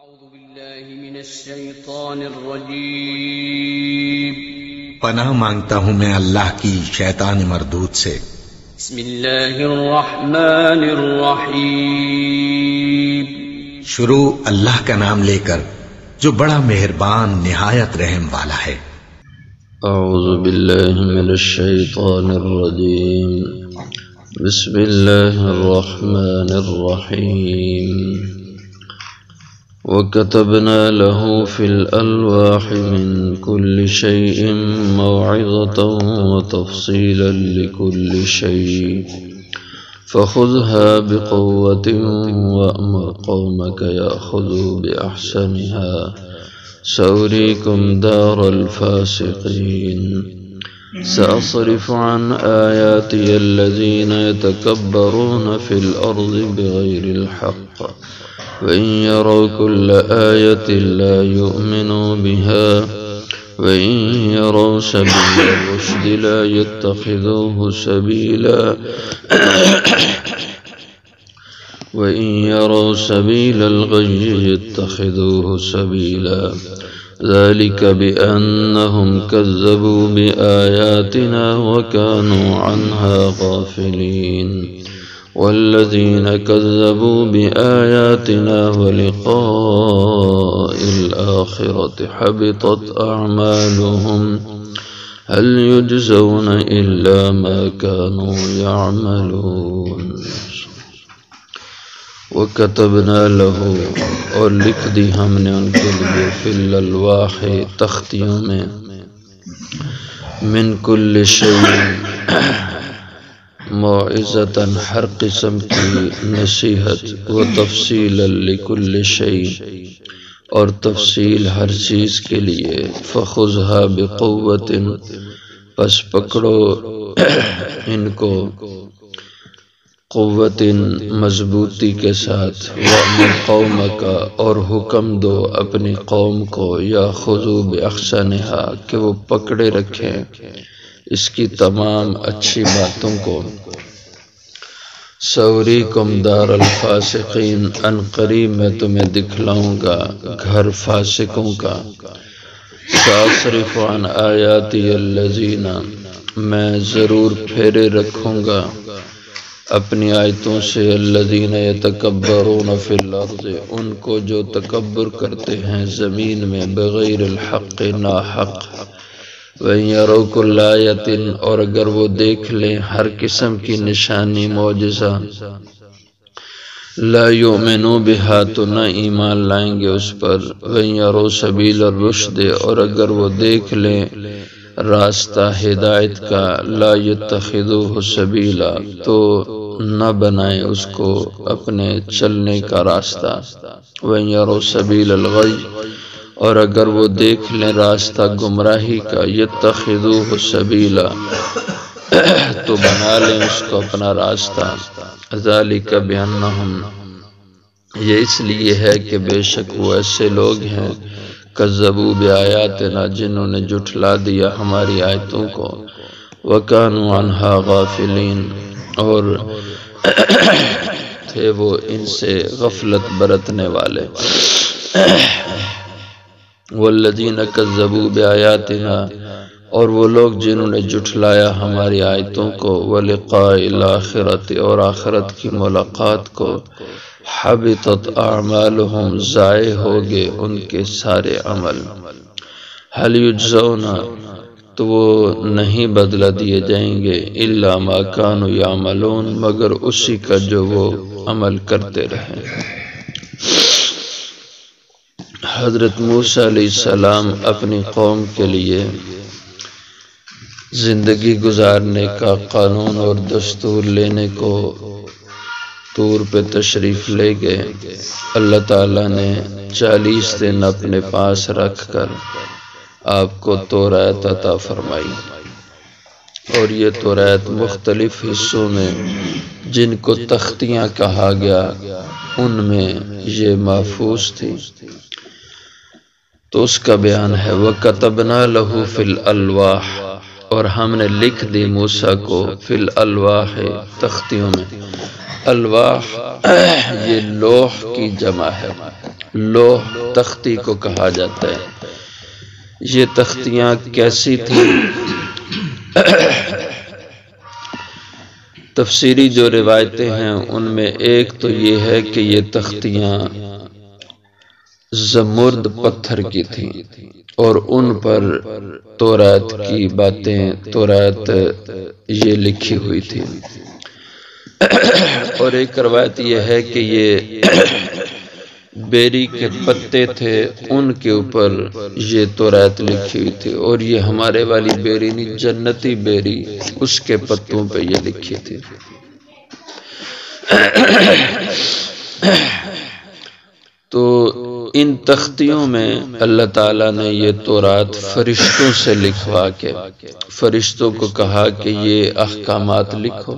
أعوذ بالله من الشيطان الرجيم پناہ مانگتا ہوں میں اللہ کی شیطان مردود سے۔ بسم الله الرحمن الرحيم شروع اللہ کا نام لے کر جو بڑا مہربان نہایت رحم والا ہے۔ اعوذ باللہ من الشیطان الرجیم بسم اللہ الرحمن الرحیم وَكَتَبْنَا لَهُ فِي الْأَلْوَاحِ مِنْ كُلِّ شَيْءٍ مَوْعِظَةً وَتَفْصِيلًا لِكُلِّ شَيْءٍ فَخُذْهَا بِقُوَّةٍ وَأْمُرْ قَوْمَكَ يَأْخُذُوا بِأَحْسَنِهَا سَأُرِيكُمْ دَارَ الْفَاسِقِينَ سأصرف عن آياتي الذين يتكبرون في الأرض بغير الحق وإن يروا كل آية لا يؤمنوا بها وإن يروا سبيل الرشد لا يتخذوه سبيلا وإن يروا سبيل الغي يتخذوه سبيلا ذلك بأنهم كذبوا بآياتنا وكانوا عنها غافلين والذين كذبوا بآياتنا ولقاء الآخرة حبطت أعمالهم هل يجزون إلا ما كانوا يعملون وَكَتَبْنَا لَهُ اور لکھ دی ہم نے ان کے لیے فی الالواح تختیوں میں من کل شیء موعظۃ ہر قسم کی نصیحت و تفصیلا لکل شیء اور تفصیل ہر چیز کے لیے فخذها بقوۃ پس پکڑو ان کو قوت مضبوطی کے ساتھ وَأْمُرْ قَوْمَكَ اور حکم دو اپنی قوم کو یَأْخُذُوا بِأَحْسَنِهَا کہ وہ پکڑے رکھیں اس کی تمام اچھی باتوں کو سَأُرِيكُمْ دَارَ الْفَاسِقِينَ ان قریب میں تمہیں دکھلاؤں گا گھر فاسقوں کا سَأَصْرِفُ عَنْ آيَاتِيَ الَّذِينَ میں ضرور پھیرے رکھوں گا اپنی آیتوں سے الذین یتکبرون فی الارض ان کو جو تکبر کرتے ہیں زمین میں بغیر الحق ناحق وَإِن يَرَوْا كُلَّ آیَةٍ اور اگر وہ دیکھ لیں ہر قسم کی نشانی معجزہ لا یؤمنوا بہا تو نہ ایمان لائیں گے اس پر وَإِن يَرَوْا سَبِیلَ الرُّشْدِ اور اگر وہ دیکھ لیں راستہ ہدایت کا لا یتخذوہ سبیلا تو نہ بنائیں اس کو اپنے چلنے کا راستہ وَإِن يَرَوْا سَبِيلَ الْغَيِّ اور اگر وہ دیکھ لیں راستہ گمراہی کا یتخذوہ سبیلا تو بنا لیں اس کو اپنا راستہ ذَلِكَ بِأَنَّهُمْ یہ اس لیے ہے کہ بے شک وہ ایسے لوگ ہیں کذبوا بآیاتنا جنہوں نے جھٹلا دیا ہماری آیتوں کو وَكَانُوا عَنْهَا غَافِلِينَ اور تھے وہ ان سے غفلت برتنے والے وَالَّذِينَ كَذَّبُوا بِآيَاتِنَا اور وہ لوگ جنہوں نے جھٹلایا ہماری آیتوں کو وَلِقَاءِ الْآخِرَةِ اور آخرت کی ملاقات کو حبطت اعمالهم ضائع ہوگے ان کے سارے عمل هل يجزون تو وہ نہیں بدلہ دیے جائیں گے الا ما كانوا يعملون مگر اسی کا جو وہ عمل کرتے رہے۔ حضرت موسیٰ علیہ السلام اپنی قوم کے لیے زندگی گزارنے کا قانون اور دستور لینے کو طور پہ تشریف لے گئے۔ اللہ تعالیٰ نے 40 دن اپنے پاس رکھ کر آپ کو توریت عطا فرمائی اور یہ توریت مختلف حصوں میں جن کو تختیاں کہا گیا ان میں یہ محفوظ تھی تو اس کا بیان ہے وَكَتَبْنَا لَهُ فِي الْأَلْوَاحِ اور ہم نے لکھ دی موسیٰ کو فی الالواح تختیوں میں۔ الواح یہ لوح کی جمع ہے، لوح تختی کو کہا جاتا ہے۔ یہ تختیاں کیسی تھیں؟ تفسیری جو روایتیں ہیں ان میں ایک تو یہ ہے کہ یہ تختیاں زمرد پتھر کی تھیں اور ان پر تورات کی باتیں، تورات یہ لکھی ہوئی تھی۔ اور ایک روایت یہ ہے کہ یہ بیری کے پتے تھے، ان کے اوپر یہ تورات لکھی ہوئی تھی، اور یہ ہمارے والی بیری نہیں، جنتی بیری، اس کے پتوں پہ یہ لکھی تھی۔ تو ان تختیوں میں اللہ تعالیٰ نے یہ تورات فرشتوں سے لکھوا کے فرشتوں کو کہا کہ یہ احکامات لکھو،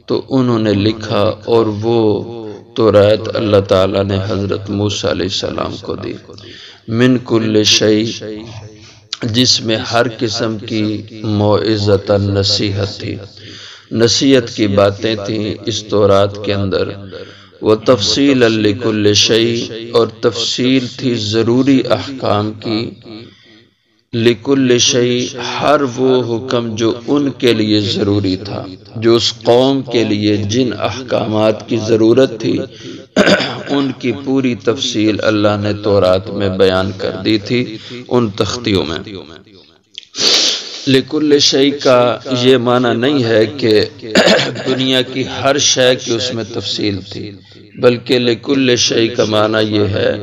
تو انہوں نے لکھا، اور وہ تورات اللہ تعالیٰ نے حضرت موسیٰ علیہ السلام کو دی۔ من کل شیء، جس میں ہر قسم کی موعظۃ نصیحت تھی، نصیحت کی باتیں تھیں اس تورات کے اندر، وہ تفصیل لکل شیء، اور تفصیل تھی ضروری احکام کی، لکل شیء، ہر وہ حکم جو ان کے لیے ضروری تھا، جو اس قوم کے لیے جن احکامات کی ضرورت تھی ان کی پوری تفصیل اللہ نے تورات میں بیان کر دی تھی ان تختیوں میں۔ لکل شیء کا یہ معنی نہیں ہے کہ دنیا کی ہر شے کی اس میں تفصیل تھی، بلکہ لکل شیء کا معنی یہ ہے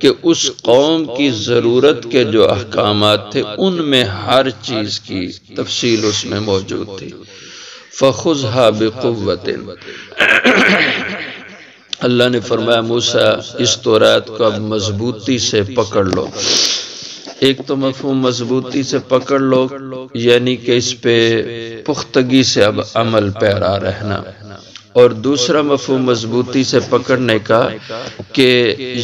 کہ اس قوم کی ضرورت کے جو احکامات تھے ان میں ہر چیز کی تفصیل اس میں موجود تھی۔ فَخُذْهَا بِقُوَّةٍ، اللہ نے فرمایا موسیٰ اس تورات کو اب مضبوطی سے پکڑ لو۔ ایک تو مفہوم مضبوطی سے پکڑ لو، یعنی کہ اس پہ پختگی سے اب عمل پیرا رہنا، اور دوسرا مفہوم مضبوطی سے پکڑنے کا کہ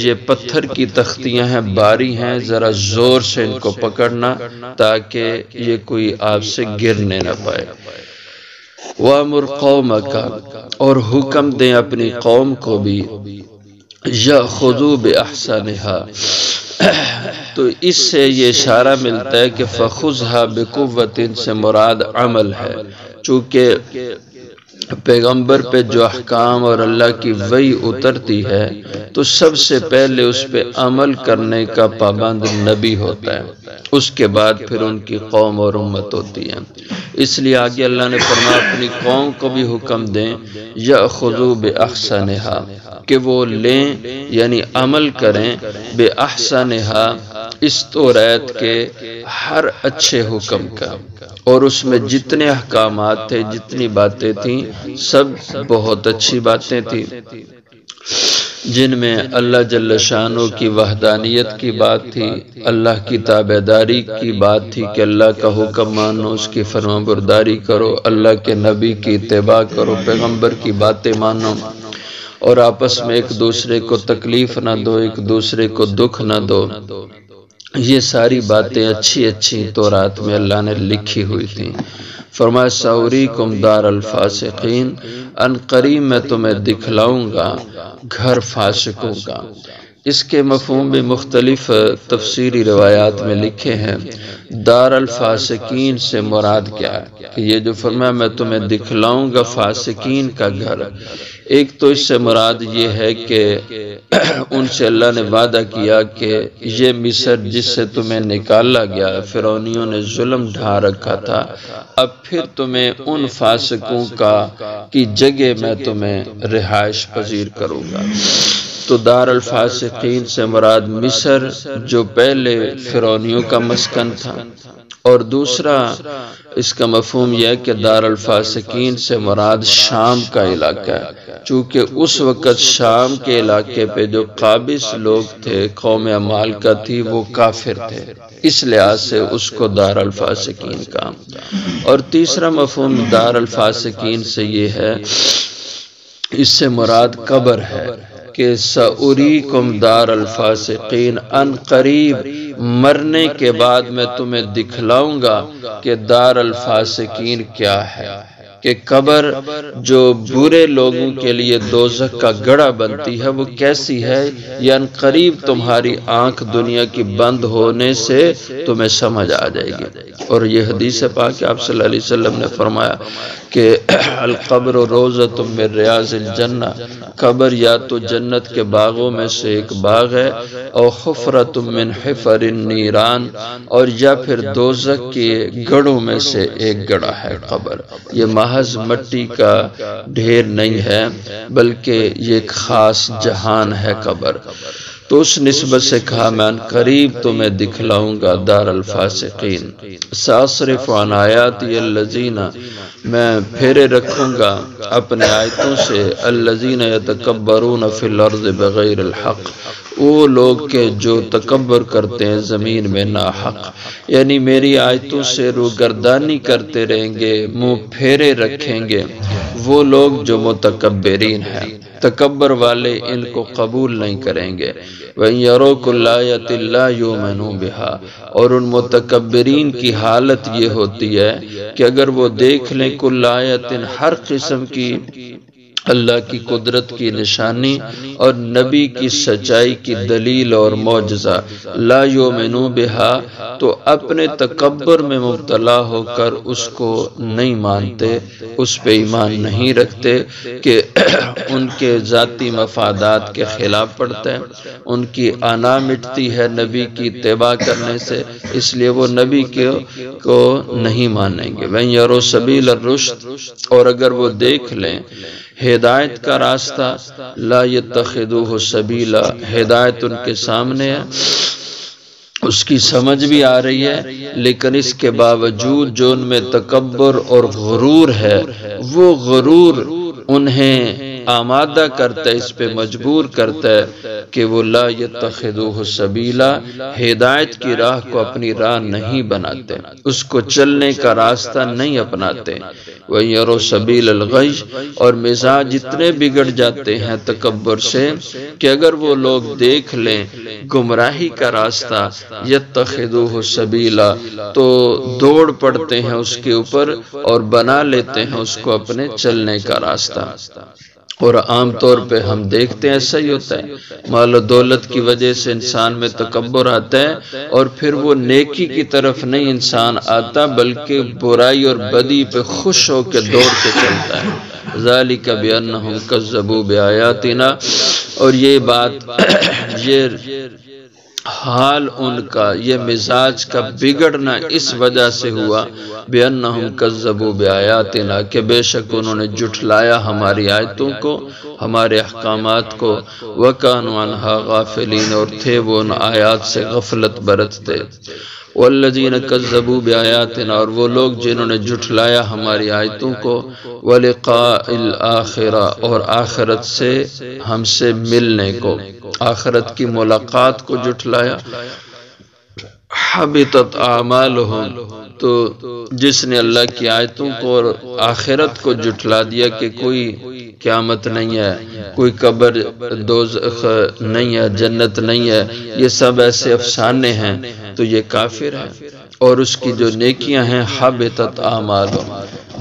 یہ پتھر کی تختیاں ہیں، باری ہیں، ذرا زور سے ان کو پکڑنا تاکہ یہ کوئی آپ سے گرنے نہ پائے۔ وَأْمُرْ قَوْمَكَ، اور حکم دیں اپنی قوم کو بھی، يَأْخُذُوا بِأَحْسَنِهَا، تو اس سے یہ اشارہ ملتا ہے کہ فَخُذْهَا بِقُوَّةٍ سے مراد عمل ہے، چونکہ پیغمبر پہ جو احکام اور اللہ کی وحی اترتی ہے تو سب سے پہلے اس پہ عمل کرنے کا پابند نبی ہوتا ہے، اس کے بعد پھر ان کی قوم اور امت ہوتی ہے۔ اس لیے آگے اللہ نے فرمایا اپنی قوم کو بھی حکم دیں یأخذوا بأحسنها، کہ وہ لیں یعنی عمل کریں بأحسنها، اس تورات کے ہر اچھے حکم کا، اور اس میں جتنے احکامات تھے، جتنی باتیں تھیں، سب بہت اچھی باتیں تھیں، جن میں اللہ جل شانہ کی وحدانیت کی بات تھی، اللہ کی تابعداری کی بات تھی کہ اللہ کا حکم مانو، اس کی فرمانبرداری کرو، اللہ کے نبی کی اتباع کرو، پیغمبر کی باتیں مانو، اور آپس میں ایک دوسرے کو تکلیف نہ دو، ایک دوسرے کو دکھ نہ دو۔ یہ ساری باتیں اچھی اچھی تورات میں اللہ نے لکھی ہوئی تھیں۔ فرمایا سأریکم دار الفاسقین، ان قریب میں تمہیں دکھلاؤں گا گھر فاسقوں کا۔ اس کے مفہوم بھی مختلف تفسیری روایات میں لکھے ہیں۔ دار الفاسقین سے مراد کیا ہے کہ یہ جو فرمایا میں تمہیں دکھلاؤں گا فاسقین کا گھر، ایک تو اس سے مراد یہ ہے کہ ان سے اللہ نے وعدہ کیا کہ یہ مصر جس سے تمہیں نکالا گیا، فرعونیوں نے ظلم ڈھا رکھا تھا، اب پھر تمہیں ان فاسقوں کی جگہ میں تمہیں رہائش پذیر کروں گا۔ تو دار الفاسقین سے مراد مصر جو پہلے فرعونیوں کا مسکن تھا، اور دوسرا اس کا مفہوم یہ ہے کہ دار الفاسقین سے مراد شام کا علاقہ ہے، چونکہ اس وقت شام کے علاقے پہ جو قابض لوگ تھے، قوم عمالقہ تھی، وہ کافر تھے، اس لحاظ سے اس کو دار الفاسقین کہا۔ اور تیسرا مفہوم دار الفاسقین سے یہ ہے، اس سے مراد قبر ہے کہ سأریکم دار الفاسقین، ان قریب مرنے کے بعد میں تمہیں دکھلاؤں گا کہ دار الفاسقین کیا ہے۔ کہ قبر جو برے لوگوں کے لیے دوزخ کا گڑھا بنتی ہے وہ کیسی ہے، یعنی قریب تمہاری آنکھ دنیا کی بند ہونے سے تمہیں سمجھ آ جائے گی۔ اور یہ حدیث پاک آپ صلی اللہ علیہ وسلم نے فرمایا کہ القبر روضۃ من ریاض الجنہ، قبر یا تو جنت کے باغوں میں سے ایک باغ ہے، اور حفرۃ من حفر النیران، اور یا پھر دوزخ کے گڑھوں میں سے ایک گڑھا ہے قبر۔ یہ محض مٹی کا ڈھیر نہیں ہے بلکہ یہ ایک خاص جہان ہے قبر۔ تو اس نسبت سے کہا میں ان قریب تمہیں دکھلاؤں گا دار الفاسقین۔ ساصرف عن آیاتی الذین، میں پھیرے رکھوں گا اپنے آیتوں سے، الذین یتکبرون فی الارض بغیر الحق، وہ لوگ کہ جو تکبر کرتے ہیں زمین میں ناحق، یعنی میری آیتوں سے روگردانی کرتے رہیں گے، منہ پھیرے رکھیں گے وہ لوگ جو متکبرین ہیں۔ تکبر والے ان کو قبول نہیں کریں گے۔ وَإِن يَرَوْا كُلَّ آيَةٍ لَا يُؤْمِنُوا بِهَا، اور ان متکبرین کی حالت یہ ہوتی ہے کہ اگر وہ دیکھ لیں کل آیت، ہر قسم کی اللہ کی قدرت کی نشانی اور نبی کی سچائی کی دلیل اور معجزہ، لا یؤمنوا بہا، تو اپنے تکبر میں مبتلا ہو کر اس کو نہیں مانتے، اس پہ ایمان نہیں رکھتے کہ ان کے ذاتی مفادات کے خلاف پڑتا ہے، ان کی انا مٹتی ہے نبی کی اتباع کرنے سے، اس لیے وہ نبی کو نہیں مانیں گے۔ وَإِن يَرَوْا سَبِيلَ الرُّشْدِ، اور اگر وہ دیکھ لیں ہدایت کا راستہ، لا يتخذوه سبیلا، ہدایت ان کے سامنے ہے، اس کی سمجھ بھی آ رہی ہے، لیکن اس کے باوجود جو ان میں تکبر اور غرور ہے، وہ غرور انہیں آمادہ کرتا ہے، اس پہ مجبور کرتا ہے کہ وہ لا يتخذوه سبیلا، ہدایت کی راہ کو اپنی راہ نہیں بناتے، اس کو چلنے کا راستہ نہیں اپناتے۔ وَيَرَوْا سَبِيلَ الْغَيِّ، اور مزاج اتنے بگڑ جاتے ہیں تکبر سے کہ اگر وہ لوگ دیکھ لیں گمراہی کا راستہ، يَتَّخِذُوهُ سَبِيلًا، تو دوڑ پڑتے ہیں اس کے اوپر اور بنا لیتے ہیں اس کو اپنے چلنے کا راستہ۔ اور عام طور پہ ہم دیکھتے ہیں ایسا ہی ہوتا ہے، مال و دولت کی وجہ سے انسان میں تکبر آتا ہے اور پھر وہ نیکی کی طرف نہیں انسان آتا بلکہ برائی اور بدی پہ خوش ہو کے دوڑ کے چلتا ہے۔ ذالک بانہم کذبوا بآیاتنا، اور یہ بات یہ حال ان کا، یہ مزاج کا بگڑنا اس وجہ سے ہوا بِأَنَّهُمْ كَذَّبُوا بِآيَاتِنَا، کہ بے شک انہوں نے جھٹلایا ہماری آیتوں کو، ہمارے احکامات کو، وَكَانُوا عَنْهَا غَافِلِينَ، اور تھے وہ ان آیات سے غفلت برتتے۔ وَالَّذِينَ كَذَّبُوا بِآيَاتِنَا، اور وہ لوگ جنہوں نے جھٹلایا ہماری آیتوں کو، وَلِقَاءِ الْآخِرَةِ، اور آخرت سے ہم سے ملنے کو، آخرت کی ملاقات کو جھٹلایا۔ حبطت اعمالهم، تو جس نے اللہ کی آیتوں کو اور آخرت کو جھٹلا دیا کہ کوئی قیامت نہیں ہے، کوئی قبر دوزخ نہیں ہے، جنت نہیں ہے، یہ سب ایسے افسانے ہیں، تو یہ کافر ہے۔ اور اس کی جو نیکیاں ہیں حبطت اعمالهم،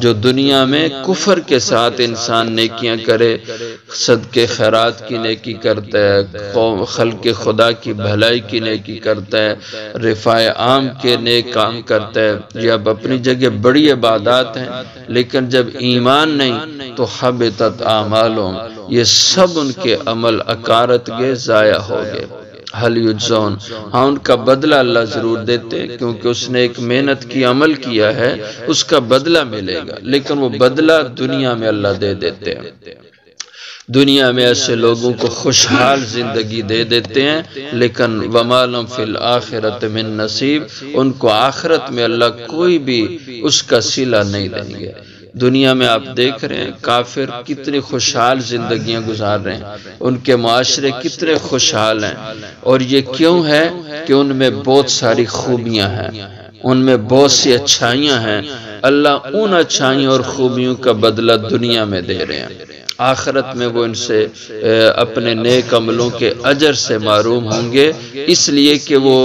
جو دنیا میں کفر کے ساتھ انسان نیکیاں کرے، صدقے خیرات کی نیکی کرتا ہے، خلق خدا کی بھلائی کی نیکی کرتا ہے، رفاع عام کے نیک کام کرتا ہے، یہ اب اپنی جگہ بڑی عبادات ہیں، لیکن جب ایمان نہیں تو حبطت اعمالهم، یہ سب ان کے عمل اکارت گئے، ضائع ہو گئے۔ حل یجزون، ہاں ان کا بدلہ اللہ ضرور دیتے کیونکہ اس نے ایک محنت کی عمل کیا ہے، اس کا بدلہ ملے گا، لیکن وہ بدلہ دنیا میں اللہ دے دیتے ہیں۔ دنیا میں ایسے لوگوں کو خوشحال زندگی دے دیتے ہیں، لیکن وَمَا لَهُمْ فِي الْآخِرَةِ مِن نصیب، ان کو آخرت میں اللہ کوئی بھی اس کا صلہ نہیں دیں گے۔ دنیا میں آپ دیکھ رہے ہیں کافر کتنی خوشحال زندگیاں گزار رہے ہیں، ان کے معاشرے کتنے خوشحال ہیں، اور یہ کیوں ہے کہ ان میں بہت ساری خوبیاں ہیں، ان میں بہت سی اچھائیاں ہیں، اللہ ان اچھائیوں اور خوبیوں کا بدلہ دنیا میں دے رہے ہیں، آخرت میں وہ ان سے اپنے نیک عملوں کے اجر سے محروم ہوں گے، اس لیے کہ وہ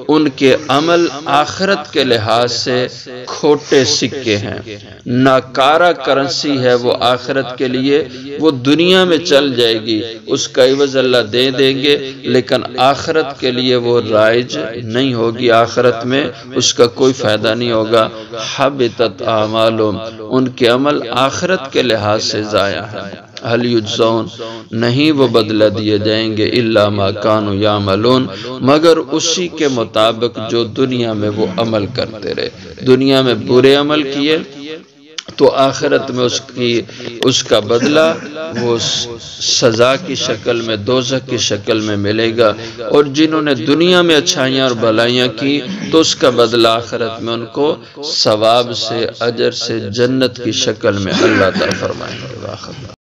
ان کے عمل آخرت کے لحاظ سے کھوٹے سکے ہیں، ناکارہ کرنسی ہے وہ آخرت کے لیے، وہ دنیا میں چل جائے گی، اس کا عوض اللہ دے دیں گے، لیکن آخرت کے لیے وہ رائج نہیں ہوگی، آخرت میں اس کا کوئی فائدہ نہیں ہوگا۔ حبطت اعمالهم، ان کے عمل آخرت کے لحاظ سے ضائع ہے۔ هل یجزون، نہیں وہ بدلہ دیے جائیں گے، الا ما کانوا یعملون، مگر اسی کے مطابق جو دنیا میں وہ عمل کرتے رہے۔ دنیا میں برے عمل کیے تو آخرت میں اس کا بدلہ وہ سزا کی شکل میں، دوزخ کی شکل میں ملے گا، اور جنہوں نے دنیا میں اچھائیاں اور بھلائیاں کی تو اس کا بدلہ آخرت میں ان کو ثواب سے، اجر سے، جنت کی شکل میں اللہ تعالیٰ فرمائیں گے۔